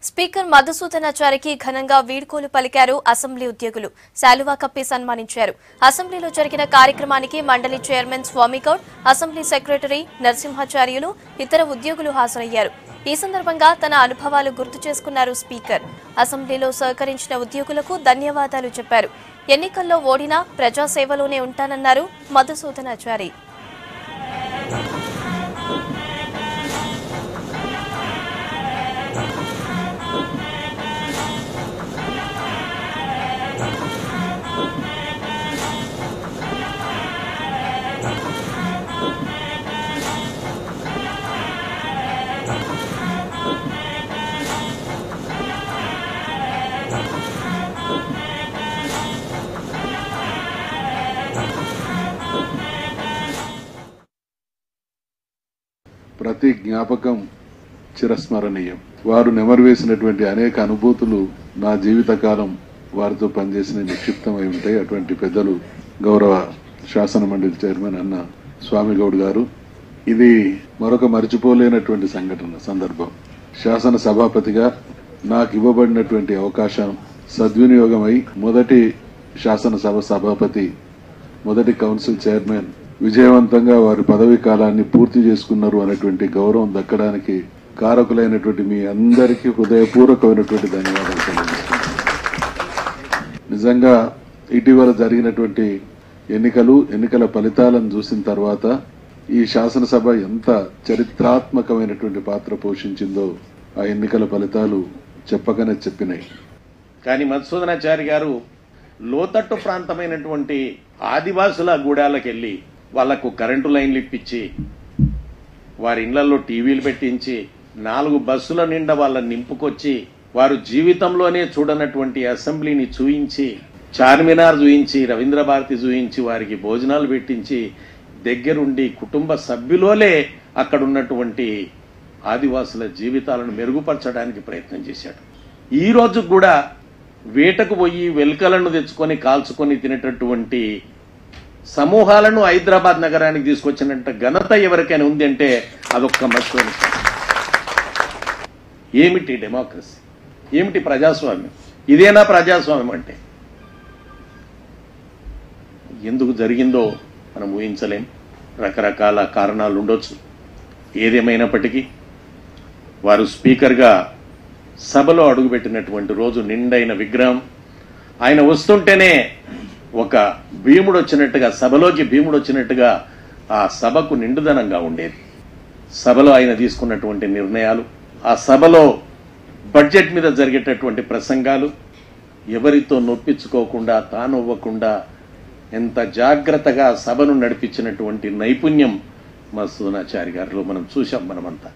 Speaker మధుసూదనాచారికి ఘనంగా వీడ్కోలు పలికారు అసెంబ్లీ ఉద్యోగులు. శాలువా కప్పి సన్మానించారు. అసెంబ్లీలో జరిగిన కార్యక్రమానికి మండలి chairman Swamy Goud, assembly secretary Narasimhacharyulu, ఇతర ఉద్యోగులు హాజరయ్యారు. ఈ సందర్భంగా తన అనుభవాలు గుర్తు చేసుకున్నారు స్పీకర్. అసెంబ్లీలో సహకరించిన ఉద్యోగులకు ధన్యవాదాలు చెప్పారు. ఎన్నికల్లో ఓడినా ప్రజాసేవలోనే ఉంటానన్నారు మధుసూదనాచారి. ప్రతి జ్ఞాపకం చిరస్మరణీయం. వారు నెమరువేసినటువంటి అనేక అనుభూతులు నా జీవితకాలం వారితో పనిచేసిన నిక్షిప్తమై ఉంటాయి. అటువంటి పెద్దలు గౌరవ శాసన మండలి చైర్మన్ అన్న స్వామిగౌడ్ గారు. ఇది మరొక మర్చిపోలేనటువంటి సందర్భం. శాసన సభాపతిగా నాకు ఇవ్వబడినటువంటి అవకాశం సద్వినియోగమై మొదటి శాసనసభ సభాపతి, మొదటి కౌన్సిల్ చైర్మన్ విజయవంతంగా వారి పదవీ కాలాన్ని పూర్తి చేసుకున్నారు అనేటువంటి గౌరవం దక్కడానికి కారకులైనటువంటి మీ అందరికీ హృదయపూర్వకమైనటువంటి ధన్యవాదాలు తెలియజేస్తున్నాను. నిజంగా ఇటీవల జరిగినటువంటి ఎన్నికల ఫలితాలను చూసిన తర్వాత ఈ శాసనసభ ఎంత చరిత్రాత్మకమైనటువంటి పాత్ర పోషించిందో ఆ ఎన్నికల ఫలితాలు చెప్పకనే చెప్పినాయి. కానీ మధుసూదనాచారి గారు లోతట్టు ప్రాంతమైనటువంటి ఆదివాసుల గూడాలకు వెళ్లి వాళ్లకు కరెంటు లైన్లు ఇప్పించి, వారి ఇళ్లలో టీవీలు పెట్టించి, 4 బస్సుల నిండా వాళ్ళని నింపుకొచ్చి, వారు జీవితంలోనే చూడనటువంటి అసెంబ్లీని చూయించి, చార్మినార్ చూయించి, రవీంద్ర భారతి చూయించి, వారికి భోజనాలు పెట్టించి, దగ్గరుండి కుటుంబ సభ్యులోలే అక్కడ ఉన్నటువంటి ఆదివాసుల జీవితాలను మెరుగుపరచడానికి ప్రయత్నం చేశాడు. ఈ రోజు కూడా వేటకు పోయి వెల్కలను తెచ్చుకొని కాల్చుకొని తినేటటువంటి సమూహాలను హైదరాబాద్ నగరానికి తీసుకొచ్చినంత ఘనత ఎవరికైనా ఉంది అంటే అదొక్క మధుసూదన. ఏమిటి డెమోక్రసీ, ఏమిటి ప్రజాస్వామ్యం? ఇదేనా ప్రజాస్వామ్యం అంటే? ఎందుకు జరిగిందో మనం ఊహించలేం. రకరకాల కారణాలు ఉండొచ్చు. ఏదేమైనప్పటికీ వారు స్పీకర్గా సభలో అడుగుపెట్టినటువంటి రోజు నిండైన విగ్రహం. ఆయన వస్తుంటేనే ఒక భీముడు వచ్చినట్టుగా, సభలోకి భీముడు వచ్చినట్టుగా ఆ సభకు నిండుదనంగా ఉండేది. సభలో ఆయన తీసుకున్నటువంటి నిర్ణయాలు, ఆ సభలో బడ్జెట్ మీద జరిగేటటువంటి ప్రసంగాలు, ఎవరితో నొప్పించుకోకుండా తాను ఇవ్వకుండా ఎంత జాగ్రత్తగా సభను నడిపించినటువంటి నైపుణ్యం మధుసూదనాచారి గారిలో మనం చూశాం మనమంతా.